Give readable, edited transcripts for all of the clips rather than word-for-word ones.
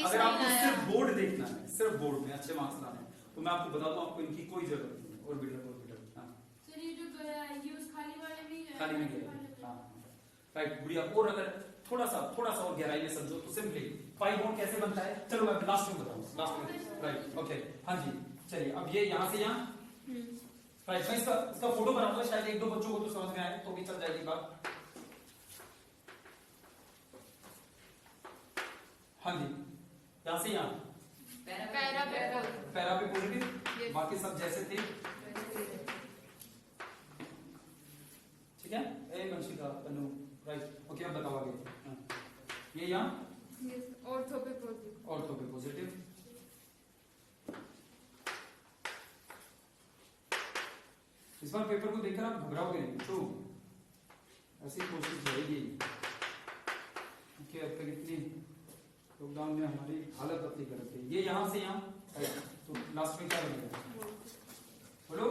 अगर आपको सिर्फ बोर्ड देखना है, सिर्फ बोर्ड में अच्छे मार्क्स लाने हैं, तो मैं आपको बता दूं आपको इनकी कोई जरूरत नहीं है। ऑर्बिटल हाँ सर ये जो गया है ये उस खाली वाले में है, खाली में गया हाँ राइट गुड़िया। और अगर थोड़ा सा और गहराई में समझो तो सिंपली पाई बॉन्ड कैसे बनता है, चलो मैं लास्ट में बताऊं, लास्ट में राइट ओके हाँ जी। चलिए अब ये यहाँ से यहाँ राइट, मैं इसका फोटो बनाऊंगा, शायद एक दो बच्चों को तो समझ में आए तो भी चल जाएगी बात। हाँ जी यहाँ से यहाँ पैरा पे पॉजिटिव, बाकी सब जैसे थे ठीक है। ए वंशिका तनु राइट ओके। अब बताओ आगे। ये यहाँ ऑर्थो पे पॉजिटिव, इस बार पेपर को देखकर आप घबराओगे नहीं तो ऐसी कोशिश रहेगी। ओके अब तक इतनी लॉकडाउन में हमारी हालत अपनी कर रखी है। ये यहाँ से यहाँ तो लास्ट में क्या बनेगा बोलो।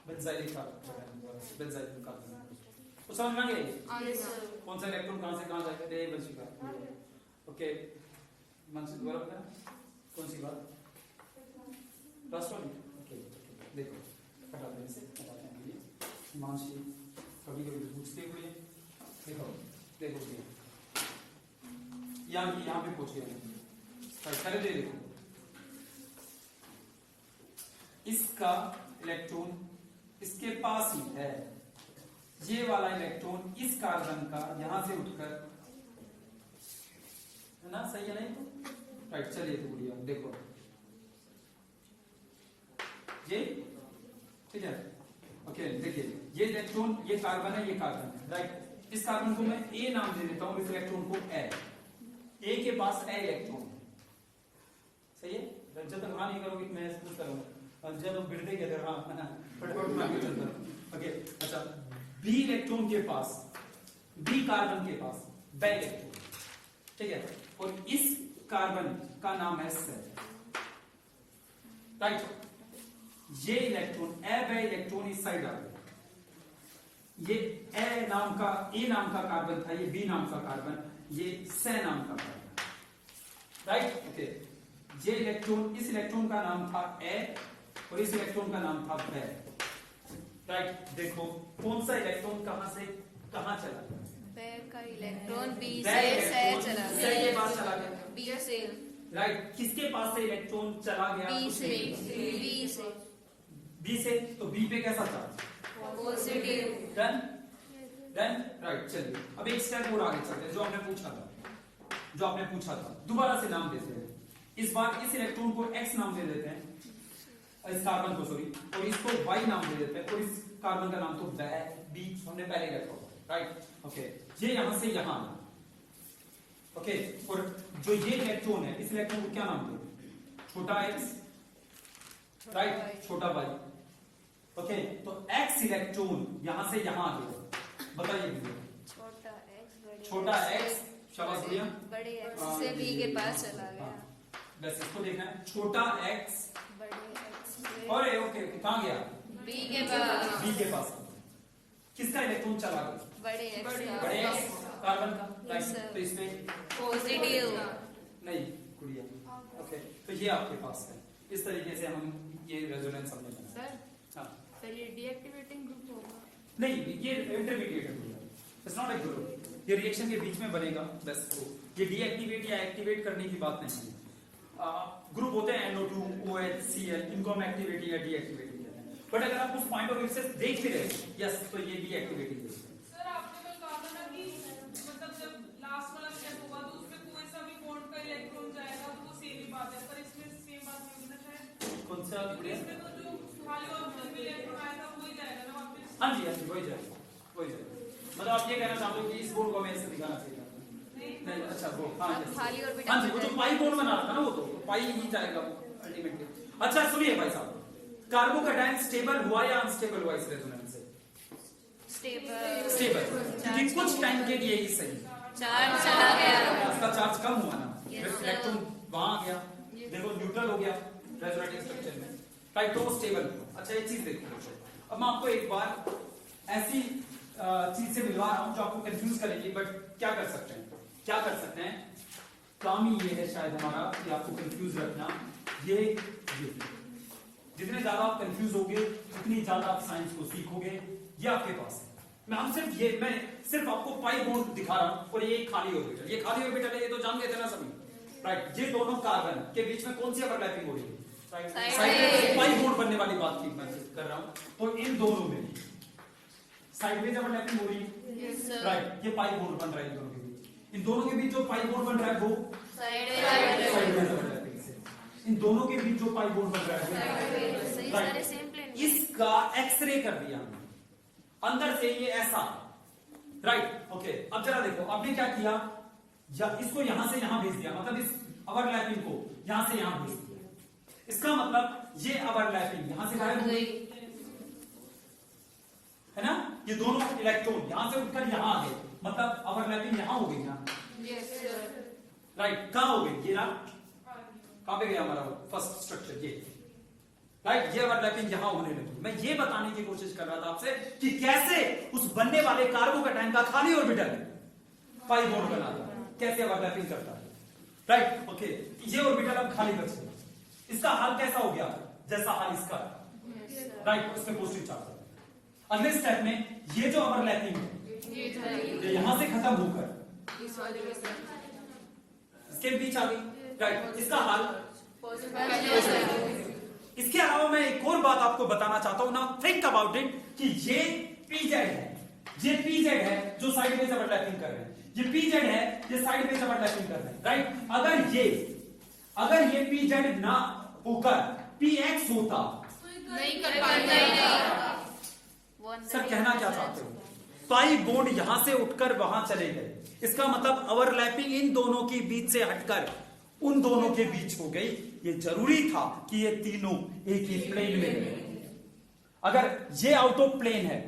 बेंजाइलिक कार्बन तो समझ में आ गई कौन सा इलेक्ट्रॉन कहां से कहां जाएगा। रे वंशिका ओके मंच दोबारा बताना कौन सी बात लास्ट वाली ओके देखो हटाते हैं इसे, हटाते हैं ये मानसी कभी कभी पूछते हुए देखो यहाँ पे पूछ गया पहले दे देखो इसका इलेक्ट्रॉन इसके पास ही है, ये वाला इलेक्ट्रॉन इस कार्बन का यहां से उठकर है ना, सही है नहीं तो राइट। चलिए तो बढ़िया देखो ये ठीक है ओके। देखिए ये इलेक्ट्रॉन ये कार्बन है, ये कार्बन है राइट। इस कार्बन को मैं ए नाम दे देता हूं, इस इलेक्ट्रॉन को ए के पास ए इलेक्ट्रॉन सही है। जब तक हाँ नहीं करोगे मैं पूछ करूंगा, जब गिरते कहते हाँ फटाफट मैं आगे चलता हूं ओके। अच्छा बी इलेक्ट्रॉन के पास, बी कार्बन के पास बे इलेक्ट्रॉन ठीक है, और इस कार्बन का नाम है सेल राइट। ये इलेक्ट्रॉन ए बे इलेक्ट्रॉन इस साइड आ गया, ये ए नाम का कार्बन था, ये बी नाम का कार्बन, ये से नाम का कार्बन राइट ओके। ये इलेक्ट्रॉन इस इलेक्ट्रॉन का नाम था ए और इस इलेक्ट्रॉन का नाम था बे राइट। देखो कौन सा इलेक्ट्रॉन कहां से कहां चला गया, बे का इलेक्ट्रॉन बी से चला गया, से के पास चला गया बी से राइट। किसके पास से इलेक्ट्रॉन चला गया, बी से तो बी पे कैसा था पॉजिटिव डन राइट। चलिए अब एक स्टेप और आगे चलते हैं, जो आपने पूछा था दोबारा से नाम देते हैं। इस बार इस इलेक्ट्रॉन को एक्स नाम दे देते हैं, इस कार्बन को सॉरी, और इसको वाई नाम दे देते हैं, और इस कार्बन का नाम तो बी हमने पहले रखा हुआ राइट ओके। ये यहां से यहां ओके, और जो ये इलेक्ट्रॉन है इस इलेक्ट्रॉन को क्या नाम दे, छोटा एक्स राइट, छोटा वाई ओके। तो एक्स इलेक्ट्रॉन यहां से यहां आ गया, बताइए छोटा एक्स शाबाश भैया, बड़े एक्स से बी के पास चला गया। बस इसको देखना है, छोटा एक्स बड़े एक्स अरे ओके कहां गया, बी के पास, बी के पास किसका इलेक्ट्रॉन चला गया, बड़े बड़े एक्स कार्बन का राइट। तो इसमें पॉजिटिव नहीं गुड़िया ओके। तो ये आपके पास है, इस तरीके से हम ये रेजोनेंस हमने बनाया सर हाँ। सर ये डीएक्टिवेटिंग ग्रुप होगा नहीं ये इंटरमीडिएट है भैया, इट्स नॉट ए ग्रुप, ये रिएक्शन के बीच में बनेगा बस। ये डीएक्टिवेट या एक्टिवेट करने की बात नहीं है। ग्रुप होते हैं NO2 OH Cl, इनको हम एक्टिवेटिंग या डीएक्टिवेटिंग कहते हैं, बट अगर आप उस पॉइंट ऑफ व्यू से देख भी रहे हैं यस तो ये डीएक्टिवेटिंग है। सर आपने कल कहा था ना कि मतलब जब लास्ट वाला स्टेप होगा तो उसमें कोई सा भी बॉन्ड का इलेक्ट्रॉन जाएगा तो वो सेम ही बात है, पर इसमें सेम बात नहीं होगी ना शायद। कौन सा गुड़िया, इसमें तो जो खाली ऑप्शन में इलेक्ट्रॉन आएगा वही जाएगा ना वापस। हाँ जी वही जाएगा वही जाएगा। मतलब आप ये कहना चाहते हो कि इस बोर्ड को हमें ऐसे दिखाना चाहिए नहीं अच्छा वो हाँ खाली और हाँ जी वो जो पाई बॉन्ड बना रहा था ना वो तो पाई ही जाएगा वो अल्टीमेटली। अच्छा सुनिए भाई साहब, कार्बोकैटायन स्टेबल हुआ या अनस्टेबल हुआ इस रेजोनेंस से, स्टेबल क्योंकि कुछ टाइम के लिए ही सही चार्ज चला गया, उसका चार्ज कम हुआ ना, इलेक्ट्रॉन वहां आ गया, देखो न्यूट्रल हो गया रेजोनेटिंग स्ट्रक्चर में राइट, तो वो स्टेबल हुआ। अच्छा एक चीज देखो, अब मैं आपको एक बार ऐसी चीज से मिलवा रहा हूं जो आपको कंफ्यूज करेगी, बट क्या कर सकते हैं, काम ही ये है शायद हमारा कि आपको कंफ्यूज रखना। ये जितने ज्यादा आप कंफ्यूज होगे उतनी ज्यादा आप साइंस को सीखोगे। ये आपके पास है, मैं सिर्फ आपको पाई बॉन्ड दिखा रहा हूं और ये खाली ऑर्बिटल, ये खाली ऑर्बिटल है, ये तो जान गए थे ना सभी, राइट। ये दोनों कार्बन के बीच में कौन सी ओवरलैपिंग हो रही है, साइडवेज पाई बॉन्ड बनने वाली बात की मैं कर रहा हूं। तो इन दोनों में साइडवेज ओवरलैपिंग हो रही है, राइट। ये पाई बॉन्ड बन रहा है इन दोनों के बीच, इन दोनों के बीच जो पाई बॉन्ड बन रहा है वो साइडवेज ओवरलैपिंग से, इन दोनों के बीच जो पाई बॉन्ड बन रहा है इसका एक्सरे कर दिया हमने अंदर से, ये ऐसा, राइट। ओके, अब जरा देखो आपने क्या किया, इसको यहां से यहां भेज दिया, मतलब इस ओवरलैपिंग को यहां से यहां भेज दिया। इसका मतलब ये ओवरलैपिंग यहां से गायब हो गई, है ना। ये दोनों इलेक्ट्रॉन यहां से उठकर यहां आ गए, मतलब ओवरलैपिंग यहां हो गई ना, राइट। कहां हो गई, ये ना, कहां पे गया हमारा फर्स्ट स्ट्रक्चर, ये, राइट। ये ओवरलैपिंग यहां होने लगी। मैं ये बताने की कोशिश कर रहा था आपसे कि कैसे उस बनने वाले कार्बोकैटायन का खाली ऑर्बिटल पाई बॉन्ड बनाता है, कैसे ओवरलैपिंग करता है, राइट। ओके, ये ऑर्बिटल अब खाली बच गया, इसका हाल कैसा हो गया, जैसा हाल इसका, राइट। उसमें पॉजिटिव चार्ज है। अगले स्टेप में ये जो ओवरलैपिंग है ये यहां से खत्म होकर इसके बीच आ गई, राइट। इसका हाल, इसके अलावा मैं एक और बात आपको बताना चाहता हूं ना, थिंक अबाउट इट, कि ये पीजेड है जो साइडवेज ओवरलैपिंग कर रहे हैं, ये पीजेड है ये साइडवेज ओवरलैपिंग कर रहे हैं, राइट। अगर ये पीजेड ना होकर पीएक्स होता, नहीं कर पाता। सर कहना क्या चाहते हो, पाई बॉन्ड यहां से उठकर वहां चले गए, इसका मतलब ओवरलैपिंग इन दोनों के बीच से हटकर उन दोनों के बीच हो गई। ये जरूरी था कि ये तीनों एक ही प्लेन में रहे, अगर ये आउट ऑफ प्लेन है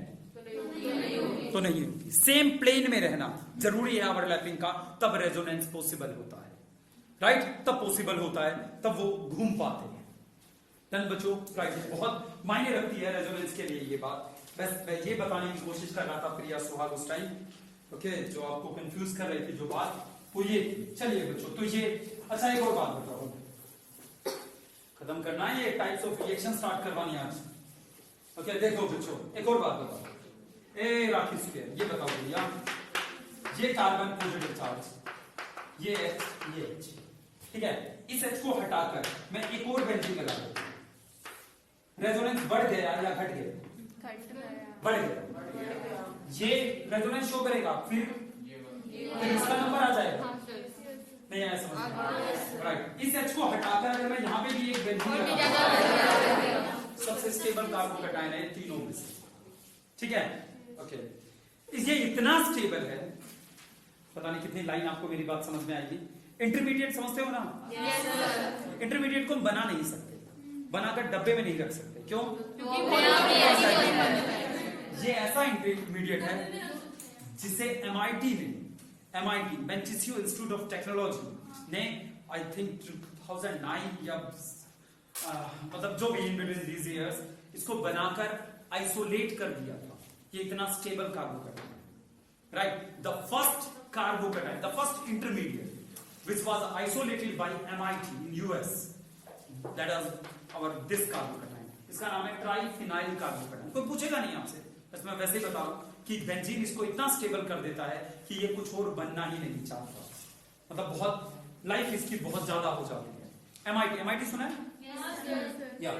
तो नहीं होती, सेम प्लेन में रहना जरूरी है ओवरलैपिंग का, तब रेजोनेंस पॉसिबल होता है, राइट। तब पॉसिबल होता है, तब वो घूम पाते हैं। डन बच्चों, राइट। बहुत मायने रखती है रेजोनेंस के लिए ये बात, बस मैं ये बताने की कोशिश कर रहा था प्रिया सुहाग उस टाइम, ओके, जो आपको कंफ्यूज कर रही थी जो बात वो ये। चलिए बच्चों, तो ये अच्छा एक और बात बताओ, खत्म करना है, ये टाइप्स ऑफ रिएक्शन स्टार्ट करवानी आज, ओके। देखो बच्चों, एक और बात बताओ, ए राखी स्क्वायर, ये बताओ भैया, ये कार्बन पॉजिटिव चार्ज, ये H, ये H, ठीक है। इस H को हटाकर मैं एक और बेंजीन लगा दूं, रेजोनेंस बढ़ गया या घट गया, बढ़ गया, ये रेजोनेंस शो करेगा, फिर इसका नंबर आ जाएगा, नहीं आया समझ में, राइट। इस H को हटाकर अगर मैं यहाँ पे भी एक बेंजीन लगाऊं, सबसे स्टेबल कार्बोकैटायन है तीनों में से, ठीक है, ओके। ये इतना स्टेबल है, पता नहीं कितनी लाइन आपको मेरी बात समझ में आएगी। इंटरमीडिएट समझते हो ना, इंटरमीडिएट को हम बना नहीं सकते, बनाकर डब्बे में नहीं रख सकते, क्यों, ये ऐसा इंटरमीडिएट है जिसे MIT Manchester institute of technology ने आई थिंक 2009 या मतलब जो भी इन बिटवीन दीज इयर्स इसको बनाकर आइसोलेट कर दिया था। ये इतना stable carbocation, right. The first carbocation, the first intermediate which was isolated by MIT in US, that is our this carbocation, इसका नाम है ट्राइफिनाइल कार्बोकैटायन। कोई पूछेगा नहीं आपसे, बस मैं वैसे ही बताऊं कि बेंजीन इसको इतना स्टेबल कर देता है कि ये कुछ और बनना ही नहीं चाहता, मतलब बहुत लाइफ इसकी बहुत ज्यादा हो जाती है। MIT सुना है, या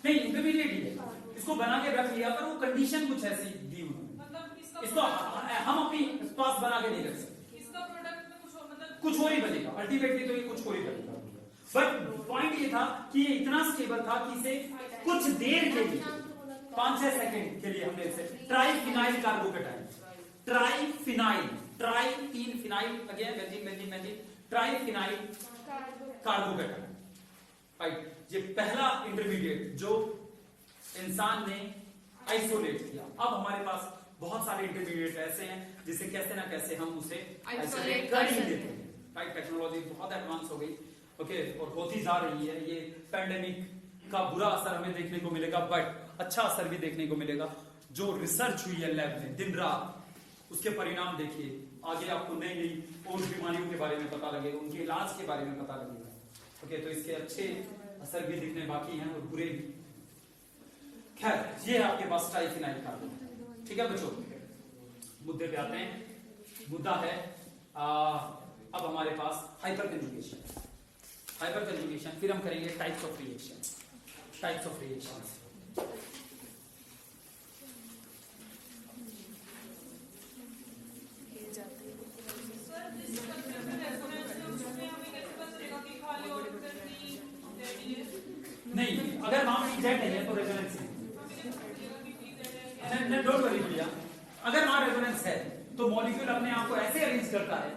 नहीं, इंटरमीडिएट ही है, इसको बना के रख लिया, पर वो कंडीशन कुछ ऐसी दी उन्होंने, इसको हम अपनी पास बना के नहीं रख सकते, कुछ और ही बनेगा, अल्टीमेटली तो ये कुछ और ही बनेगा। बट पॉइंट ये था कि ये इतना स्टेबल था कि इसे कुछ देर के लिए 5-6 सेकंड के लिए हमने इसे ट्राइफिनाइल कार्बोकैटायन, ट्राइफिनाइल, तीन phenyl, again benzene, triphenyl carbocation, right. ये पहला इंटरमीडिएट जो इंसान ने आइसोलेट किया। अब हमारे पास बहुत सारे इंटरमीडिएट ऐसे हैं जिसे कैसे ना कैसे हम उसे आइसोलेट कर ही देते हैं, राइट। टेक्नोलॉजी बहुत एडवांस हो गई, ओके, और होती जा रही है। ये पैंडेमिक का बुरा असर हमें देखने को मिलेगा, बट अच्छा असर भी देखने को मिलेगा। जो रिसर्च हुई है लैब में दिन रात, उसके परिणाम देखिए। आगे आपको नई नई और बीमारियों के बारे में पता लगेगा, उनके इलाज के बारे में पता लगेगा। ओके, तो इसके अच्छे असर भी दिखने बाकी हैं और बुरे भी। खैर, ये आपके पास ट्राइफिनाइल कार्बन। ठीक है बच्चों, मुद्दे पे आते हैं। मुद्दा है अब हमारे पास हाइपर कंजुगेशन। हाइपर कंजुगेशन, फिर हम करेंगे types of reaction. Types of reactions. Sir जिस स्ट्रक्चर में रेजोनेंस है उसमें हमें कैसे पता चलेगा कि खाली ऑर्बिटल नहीं जेड है? नहीं, अगर मान ली जेड नहीं है तो रेजोनेंस है। हमें कैसे पता चलेगा कि पी जेड है? नहीं, डोंट वरी भैया, अगर वहां रेजोनेंस है तो मॉलिक्यूल अपने आप को ऐसे अरेंज करता है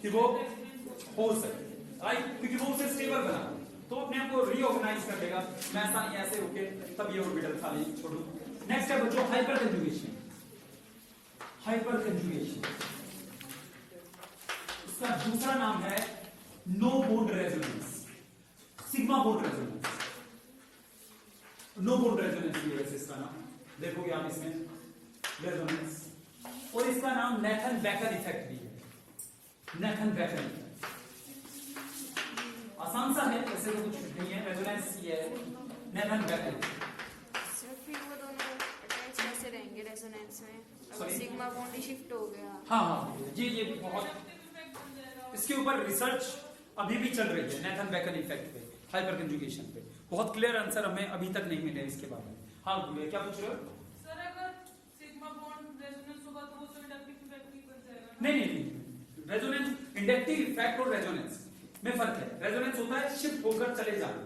कि वो हो सके, राइट? क्योंकि वो उसे स्टेबल बना तो अपने आप को रीऑर्गेनाइज कर देगा। मैं ऐसा नहीं ऐसे रुके तब ये ऑर्बिटल खाली छोड़ू। नेक्स्ट है बच्चों हाइपर कंजुगेशन। हाइपर कंजुगेशन, उसका दूसरा नाम है no bond resonance, sigma bond resonance. No bond resonance भी है इसका नाम, देखोगे आप इसमें रेजोनेंस। और इसका नाम नेथन बेकर इफेक्ट भी है। नेथन बेकर इफेक्ट आसान सा है, वैसे तो कुछ नहीं है। रेजोनेंस ये है नेथन बेकर इफेक्ट। सर फिर वो दोनों अटैच कैसे रहेंगे रेजोनेंस में? Sorry? सिग्मा बॉन्ड ही शिफ्ट हो गया। हाँ हाँ, ये बहुत, इसके ऊपर रिसर्च अभी भी चल रही है नेथन बेकर इफेक्ट पे, हाइपर कंजुगेशन पे। बहुत क्लियर आंसर हमें अभी तक नहीं मिले इसके बारे में। हाँ बोलिए, क्या पूछ रहे हो? सर अगर सिग्मा बॉन्ड रेजोनेंस होगा तो वो तो इंडक्टिव इफेक्ट ही बन जाएगा ना? नहीं, रेजोनेंस, इंडक्टिव इफेक्ट और रेजोनेंस में फर्क है। रेजोनेंस होता है शिफ्ट होकर चले जाना,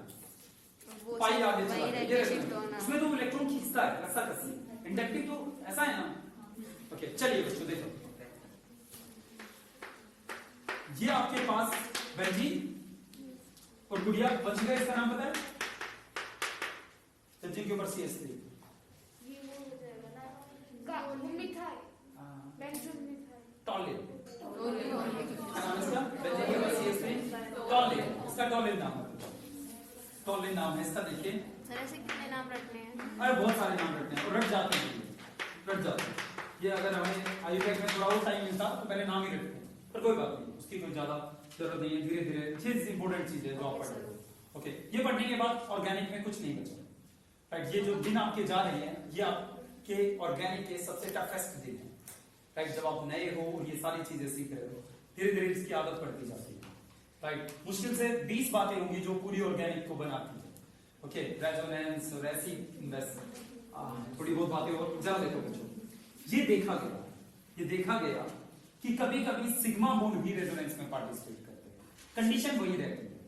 वो पाई आगे वही चला रह ये के शिफ्ट होना। उसमें तो इलेक्ट्रॉन खींचता है रस्सा कसी। इंडक्टिव तो ऐसा है ना। ओके, चलिए बच्चों देखो, ये आपके पास बेंजीन और गुड़िया बचेगा, इसका नाम पता है? बेंजीन के ऊपर CH3, ये वो हो जाएगा ना का मिथाइल बेंजोमिथाइल टॉलिन। क्या नाम है इसका? बेंजीन के ऊपर CH3 टॉलिन, इसका टॉलिन नाम है। टॉलिन नाम है इसका। देखिए सर ऐसे कितने नाम रखने हैं? अरे बहुत सारे नाम रखते हैं और रट जाते हैं, रट जाते हैं। ये अगर हमें आयुर्वेद में थोड़ा और टाइम मिलता तो पहले नाम ही रखते हैं, पर कोई बात नहीं, उसकी कोई ज्यादा जरूरत नहीं है। धीरे धीरे चीज इंपोर्टेंट चीज है जो आप पढ़ रहे हो। ओके, ये पढ़ने के बाद ऑर्गेनिक में कुछ नहीं बचा, राइट? ये जो दिन आपके जा रहे हैं ये आपके ऑर्गेनिक के सबसे टफेस्ट दिन है, राइट? जब आप नए हो और ये सारी चीजें सीख रहे हो, धीरे धीरे इसकी आदत पड़ती जाती है, राइट? मुश्किल से 20 बातें होंगी जो पूरी ऑर्गेनिक को बनाती है। ओके, रेजोनेंस और ऐसी थोड़ी बहुत बातें और जरा देखो बच्चों, ये देखा गया कि कभी कभी सिग्मा बॉन्ड भी रेजोनेंस में पार्टिसिपेट करते हैं। कंडीशन वही रहती है,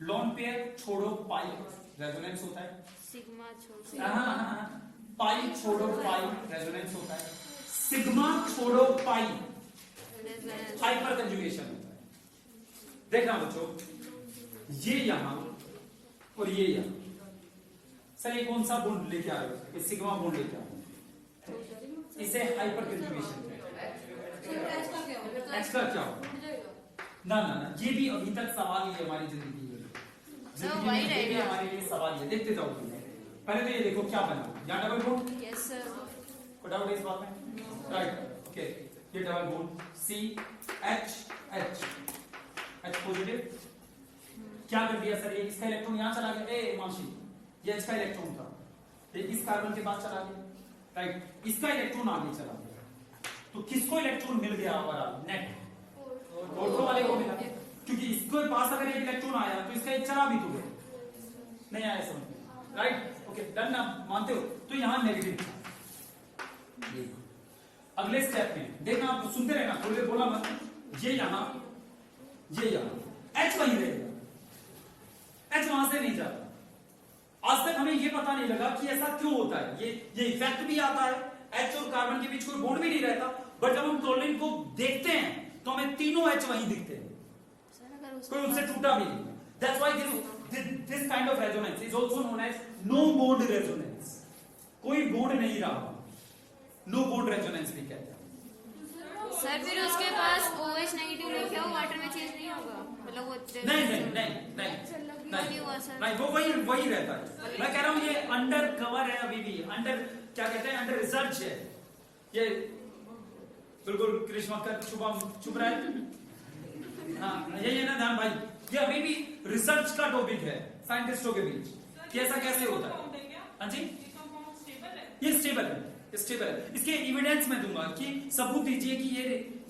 लोन पेयर छोड़ो पाई रेजोनेंस होता है, सिग्मा छोड़ पाई छोड़ो पाई रेजोनेंस होता है, सिग्मा छोड़ो पाई रेजोनेंस। हाइपर कंजुगेशन होता है। देखना बच्चों, ये यहां और ये यहां, सर ये कौन सा बॉन्ड लेके आ रहे हो? ये सिग्मा बॉन्ड लेके आ रहे हो, इसे हाइपर कंजुगेशन एक्स्ट्रा क्या हो? ना ना ना, ये भी अभी तक सवाल ही है हमारी जिंदगी में। जिंदगी में ये भी हमारे लिए सवाल है, देखते जाओ। पहले तो ये देखो क्या बना, यहाँ डबल बॉन्ड। Yes sir. कोई डाउट है इस बात में? राइट, ओके, ये डबल बॉन्ड CH पॉजिटिव। क्या कर दिया सर, ये इसका इलेक्ट्रॉन यहाँ चला गया, ए मानसी ये इसका इलेक्ट्रॉन था, ये इस कार्बन के पास चला गया, राइट? इसका इलेक्ट्रॉन आगे चला गया, तो किसको इलेक्ट्रॉन मिल गया हमारा? नेट ऑर्थो वाले को मिला, क्योंकि इसके पास अगर एक इलेक्ट्रॉन आया तो इसका एक चला भी तो गया, नहीं आया समझ में, राइट? ओके, डन ना, मानते हो? तो यहाँ नेगेटिव था। अगले स्टेप में देखना, आप सुनते रहना, थोड़ी देर बोला मत। ये यहाँ H वहीं रहेगा, H वहां से नहीं जाता। आज तक हमें ये पता नहीं लगा कि ऐसा क्यों होता है। ये इफेक्ट भी आता है, H और कार्बन के बीच कोई बॉन्ड भी नहीं रहता, बट जब हम क्लोरीन को देखते हैं तो हमें तीनों H वहीं दिखते हैं, कोई उनसे टूटा भी नहीं। That's why this kind of resonance is also known as no bond resonance। कोई बॉन्ड नहीं रहा, नो बॉन्ड रेजोनेंस भी कहते हैं। सर फिर उसके पास OH नेगेटिव लिखा हो, वाटर में चेंज नहीं होगा, मतलब वो नहीं, वो वही रहता है। मैं कह रहा हूँ ये अंडर कवर है, अभी भी अंडर क्या कहते हैं अंडर रिसर्च है ये। बिल्कुल कृष्ण का चुप रहा है। हाँ यही है ना ध्यान भाई, ये अभी भी रिसर्च का टॉपिक है साइंटिस्टों के बीच कि ऐसा कैसे होता है। हाँ जी ये स्टेबल है, स्टेबल है। इसके एविडेंस मैं दूंगा कि सबूत दीजिए कि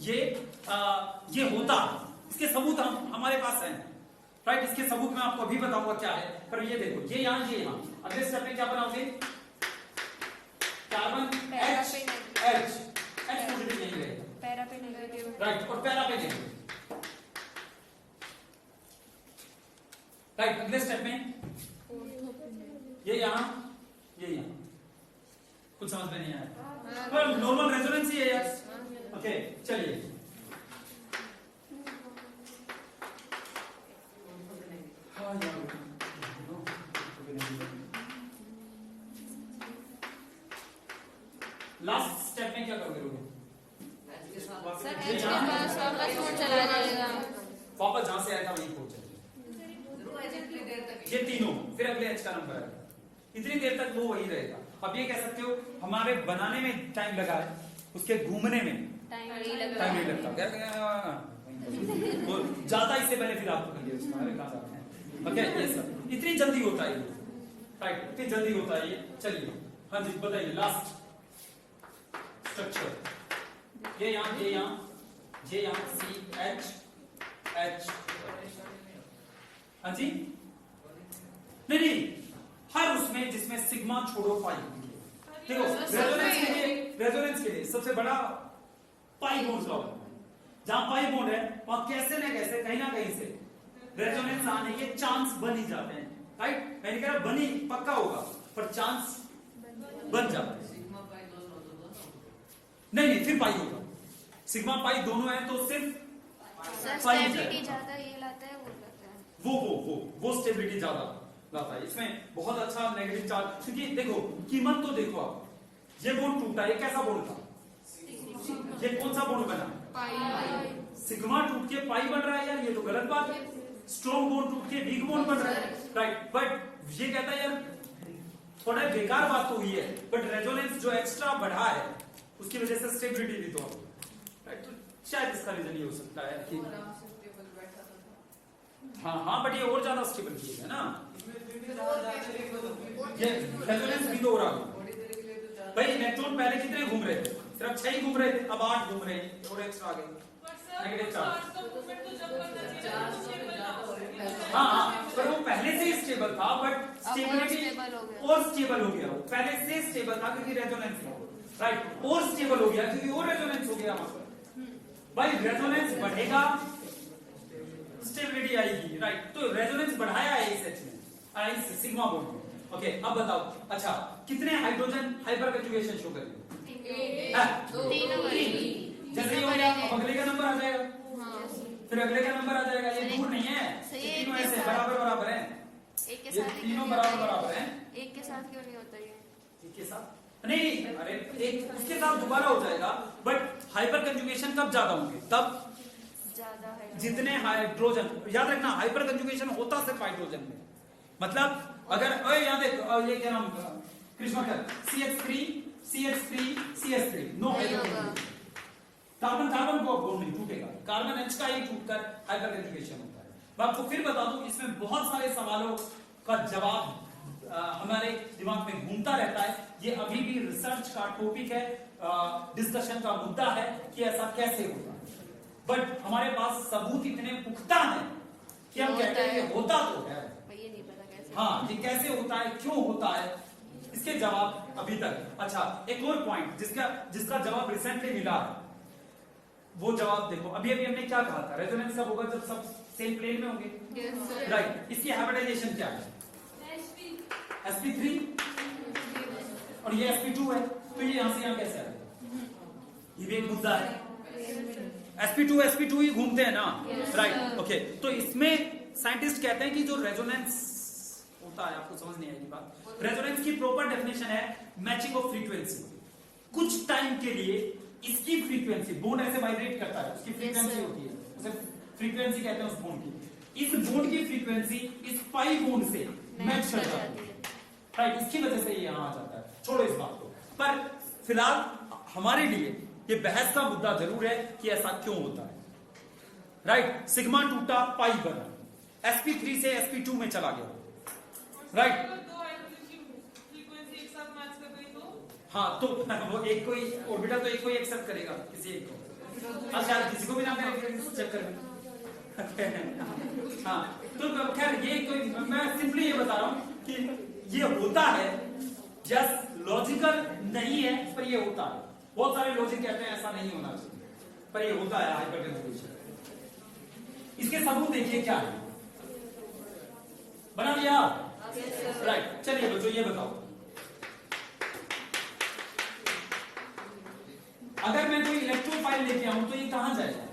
ये होता है। इसके सबूत हमारे पास हैं, राइट। इसके सबूत मैं आपको अभी बताऊंगा क्या है। पर ये देखो ये यहाँ अगले स्टेप में क्या बनाओगे, कार्बन H पॉजिटिव नहीं रहेगा, पैरा पे नेगेटिव, राइट, और पैरा पे नेगेटिव, राइट। अगले स्टेप में ये यहाँ कुछ समझ में नहीं आया, पर नॉर्मल रेजोनेंस ही है यार। ओके चलिए लास्ट स्टेप में क्या करोगे? सर एच के पास वापस मोड़ चला जाएगा, वापस जहां से आया था वहीं पहुंच जाएगा ये तीनों, फिर अगले एच का नंबर आएगा, इतनी देर तक वो वही रहेगा। अब ये कह सकते हो हमारे बनाने में टाइम लगा है, उसके घूमने में टाइम नहीं लगता, वो ज्यादा इससे पहले फिर आपको कर लिया उसमें कहां जाते हैं। ओके ये सब इतनी जल्दी होता है, राइट, इतनी जल्दी होता है ये। चलिए हाँ जी बताइए लास्ट स्ट्रक्चर, ये यहाँ सी एच हाँ जी नहीं हर उसमें जिसमें सिग्मा छोड़ो पाई। देखो रेजोनेंस के लिए सबसे बड़ा पाई बॉन्ड का होता है, जहां पाई बॉन्ड है वहां कैसे न कैसे कहीं ना कहीं से रेजोनेंस आने के चांस बन ही जाते हैं, राइट। मैंने कहा बनी पक्का होगा पर चांस बन जाते हैं। नहीं फिर पाई होगा, सिग्मा पाई दोनों है तो सिर्फ स्टेबिलिटी ज्यादा ये लाता है, वो लाता है वो स्टेबिलिटी ज्यादा लाता है। इसमें बहुत अच्छा नेगेटिव चार्ज, क्योंकि देखो कीमत तो देखो आप, ये बॉन्ड टूटा, ये कैसा बॉन्ड था, ये कौन सा बॉन्ड बना, सिग्मा टूट के पाई बन रहा है यार, ये तो गलत बात है। स्ट्रॉन्ग बॉन्ड टूट के वीक बॉन्ड बन रहा है, राइट। बट ये कहता है यार थोड़ा बेकार बात तो हुई है, बट रेजोनेंस जो एक्स्ट्रा बढ़ा है उसकी वजह से स्टेबिलिटी भी तो, राइट। तो शायद इसका रीजन ये हो सकता है कि हाँ बट ये और ज्यादा स्टेबल किया है ना, ये रेजोनेंस भी तो हो रहा है भाई। इलेक्ट्रॉन पहले कितने घूम रहे थे, सिर्फ 6 ही घूम रहे थे, अब 8 घूम रहे हैं और एक्स्ट्रा आ गए नेगेटिव चार्ज। हाँ पर वो पहले से ही स्टेबल था, बट स्टेबिलिटी और स्टेबल हो गया, वो पहले से स्टेबल था क्योंकि रेजोनेंस था, राइट, और स्टेबल हो गया क्योंकि और रेजोनेंस हो गया। भाई रेजोनेंस बढ़ेगा स्टेबिलिटी आएगी, राइट। तो रेजोनेंस बढ़ाया है इस एच में, इस सिग्मा बॉन्ड में। ओके अब बताओ, अच्छा कितने हाइड्रोजन हाइपर कंजुगेशन शो करेंगे? जैसे ही हो गया अब अगले का नंबर आ जाएगा, फिर अगले का नंबर आ जाएगा, ये दूर नहीं है, तीनों ऐसे बराबर है, एक के ये साथ तीनों बराबर हैं। एक के साथ क्यों नहीं होता ये? एक के साथ नहीं, अरे एक उसके साथ दोबारा हो जाएगा, बट हाइपर कंजुगेशन कब ज्यादा होंगे, तब ज्यादा है जितने हाइड्रोजन, याद रखना हाइपर कंजुगेशन होता सिर्फ हाइड्रोजन में, मतलब अगर याद देख ये क्या नाम कृष्णकर CH3 नो हाइड्रोजन, कार्बन को बॉन्ड नहीं टूटेगा, कार्बन H का ही टूटकर हाइपर कंजुगेशन होता है। मैं आपको फिर बता दूं इसमें बहुत सारे सवालों का जवाब हमारे दिमाग में घूमता रहता है, ये अभी भी रिसर्च का टॉपिक है, डिस्कशन का मुद्दा है कि ऐसा कैसे होता है, बट हमारे पास सबूत इतने पुख्ता हैं कि हम कहते हैं होता तो है, ये नहीं पता कैसे। हाँ ये कैसे होता है, क्यों होता है, इसके जवाब अभी तक। अच्छा एक और पॉइंट जिसका जवाब रिसेंटली मिला है, वो जवाब देखो। अभी हमने क्या कहा था, रेजोनेंस कब होगा, जब सब सेम प्लेन में होंगे, राइट। इसकी हाइब्रिडाइजेशन क्या है, sp3 और ये sp2 है, तो ये यहां से यहां कैसे आएगा, ये भी एक मुद्दा है। sp2 ही घूमते हैं ना, राइट। ओके तो इसमें साइंटिस्ट कहते हैं कि जो रेजोनेंस होता है, आपको समझ नहीं आएगी बात, रेजोनेंस की प्रॉपर डेफिनेशन है मैचिंग ऑफ फ्रीक्वेंसी। कुछ टाइम के लिए इसकी फ्रीक्वेंसी, बॉन्ड ऐसे वाइब्रेट करता है, उसकी फ्रीक्वेंसी होती है, उसे फ्रीक्वेंसी कहते हैं उस बॉन्ड की। इस बॉन्ड की फ्रीक्वेंसी इस पाई बॉन्ड से मैच कर जाती है, राइट। इसकी वजह से ये यहां आ जाता है। छोड़ो इस बात को, पर फिलहाल हमारे लिए ये बहस का मुद्दा जरूर है कि ऐसा क्यों होता है। राइट, सिग्मा टूटा, पाई बना, sp3 से sp2 में चला गया। राइट, अगर दो हाइड्रोजन की फ्रीक्वेंसी एक साथ मैच कर गई तो हाँ, तो वो एक कोई ऑर्बिटल तो एक कोई एक्सेप्ट करेगा, किसी एक को, शायद किसी को भी ना करें इस चक्कर में। हाँ, तो खैर ये कोई, मैं सिंपली ये बता रहा हूं कि ये होता है, जस्ट लॉजिकल नहीं है पर ये होता है। बहुत सारे लॉजिक कहते हैं ऐसा नहीं होना चाहिए, पर ये होता है हाइपरटेंशन। इसके सबूत देखिए क्या है, बना लिया? राइट, चलिए बच्चों ये बताओ, अगर मैं कोई इलेक्ट्रोफाइल लेके आऊं तो ये कहां जाएगा?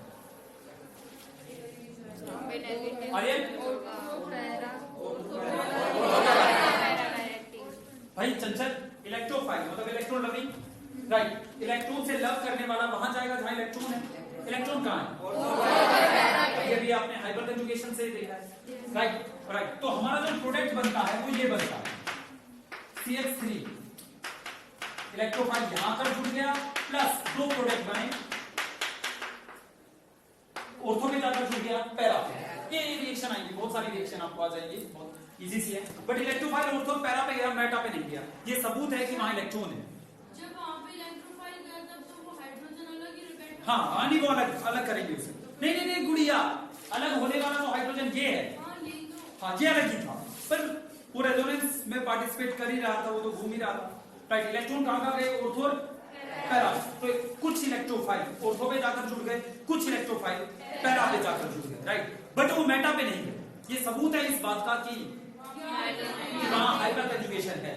अरे भाई चंचल, इलेक्ट्रोफाइल मतलब इलेक्ट्रॉन लविंग। राइट, इलेक्ट्रॉन से लव करने वाला वहां जाएगा जहां इलेक्ट्रॉन है। इलेक्ट्रॉन कहां है? ये भी आपने हाइपरकंजुगेशन से देखा है। राइट, राइट, तो हमारा जो प्रोडक्ट बनता है वो ये बनता है CH3, इलेक्ट्रोफाइल यहां पर जुड़ गया, प्लस दो प्रोडक्ट बने, ऑर्थो में जाकर जुड़ गया पैरा पे। ये रिएक्शन आएगी, बहुत सारी रिएक्शन आपको आ जाएगी, बहुत इजी सी है। बट इलेक्ट्रोफाइल ऑर्थो पैरा पे गया, मेटा पे नहीं गया। ये सबूत है कि वहां इलेक्ट्रॉन है। जब वहां पे इलेक्ट्रोफाइल गया तब तो वो हाइड्रोजन अलग ही रिपेट। हाँ, आनी वो अलग अलग करेंगे उसे। नहीं नहीं नहीं गुड़िया, अलग होने वाला तो हाइड्रोजन ये है। हां यही तो। हाँ, ये अलग ही था, पर वो रेजोनेंस में पार्टिसिपेट कर ही रहा था, वो तो घूम ही रहा था। राइट, इलेक्ट्रॉन कहां गए? ऑर्थो और पैरा। तो कुछ इलेक्ट्रोफाइल ऑर्थो पे जाकर जुड़ गए, कुछ इलेक्ट्रोफाइल पैरा पे जाकर जुड़ गए। राइट, बट वो मेटा पे नहीं गए। ये सबूत है इस बात का कि वहां हाइपरकंजुगेशन है,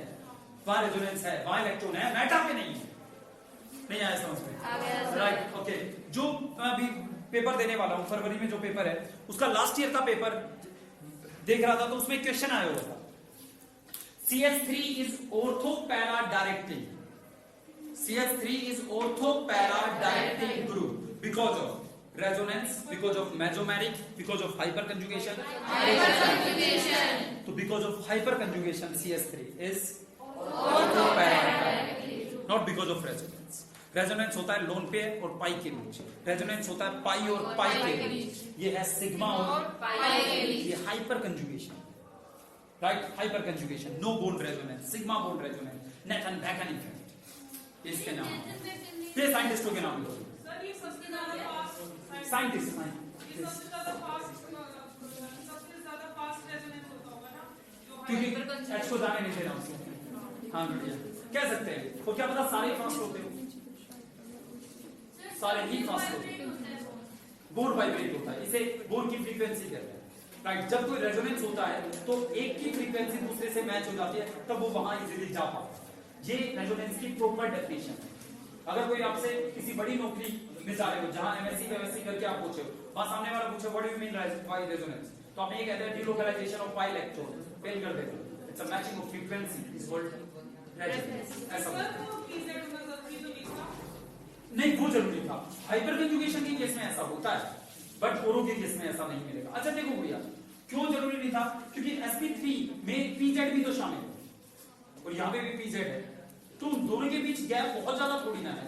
वहां रेजोनेंस है, वहां इलेक्ट्रॉन है, मेटा पे नहीं है। नहीं आया समझ में? Right, okay. जो मैं अभी पेपर देने वाला हूं, फरवरी में जो पेपर है उसका लास्ट ईयर का पेपर देख रहा था, तो उसमें क्वेश्चन आया हुआ था, CH3 is ortho-para directing. CH3 is ortho-para directing group because of resonance, because of mesomeric, because of hyperconjugation. So because of hyperconjugation, CH3 is ortho-para directing, not because of resonance. Resonance होता है loan पे और पाई के बीच, resonance होता है पाई और पाई के बीच, ये है सिग्मा और पाई के बीच, ये hyperconjugation. Right, hyperconjugation, no bond resonance, sigma bond resonance, Nathan Baker effect, इसके नाम, ये साइंटिस्टों के नाम लो। सर ये सबसे ज्यादा फास्ट साइंटिस्ट ये सबसे ज्यादा फास्ट रेजोनेंस होता होगा ना, जो क्योंकि एच को जाने नहीं दे रहा उसको। हाँ बढ़िया, कह सकते हैं, तो क्या पता सारे फास्ट होते हो, सारे ही फास्ट होते हैं। बोन वाइब्रेट होता है, इसे बोन की फ्रीक्वेंसी कहते हैं। राइट, जब कोई रेजोनेंस होता है तो एक की फ्रीक्वेंसी दूसरे से मैच हो जाती है, तब वो वहां इजीली जा पाता है। ये रेजोनेंस की प्रॉपर डेफिनेशन है। अगर कोई आपसे किसी बड़ी नौकरी में जा रहे हो, जहां MSc करके आप पूछे, वहां सामने वाला पूछे what do you mean by resonance, तो आप ये कहते हैं delocalisation of pi electron, fail कर देते हो। It's a matching of frequency is called resonance. ऐसा सर वो पीजेड होना जरूरी तो नहीं था? नहीं, वो जरूरी था। हाइपरकंजुगेशन के केस में ऐसा होता है, बट ओरो के केस में ऐसा नहीं मिलेगा। अच्छा देखो भैया, क्यों जरूरी नहीं था? क्योंकि sp3 में pz भी तो शामिल है और यहाँ पे भी pz है, तो दोनों के बीच गैप बहुत ज्यादा थोड़ी ना है।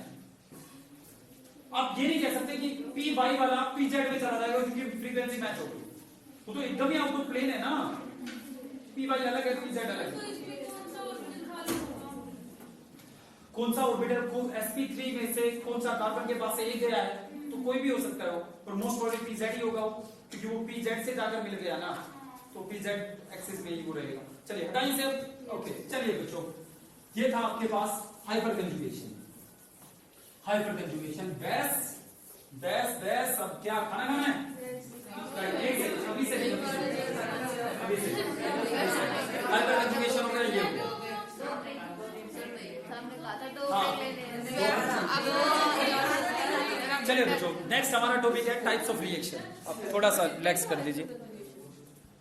आप ये नहीं कह सकते कि py वाला pz में चला जाएगा क्योंकि फ्रीक्वेंसी मैच हो गई, वो तो एकदम ही आउट ऑफ प्लेन है ना। py अलग है, pz अलग है। तो इसमें कौन सा ऑर्बिटल खाली होगा? कौन सा ऑर्बिटल को sp3 में से कौन सा कार्बन के पास से एक गया है, तो कोई भी हो सकता है, और मोस्ट प्रोबेबली pz ही होगा, क्योंकि वो pz से जाकर मिल गया ना, तो pz एक्सिस में ही वो रहेगा। चलिए हटाइए से। ओके, चलिए बच्चों, ये था आपके पास हाइपरकंजुगेशन। हाइपरकंजुगेशन, बेस अब क्या खाना है? अभी से हाइपरकंजुगेशन हो गया, ये हो गया। चलिए बच्चों, नेक्स्ट हमारा टॉपिक है टाइप्स ऑफ रिएक्शन। अब थोड़ा सा रिलैक्स कर दीजिए।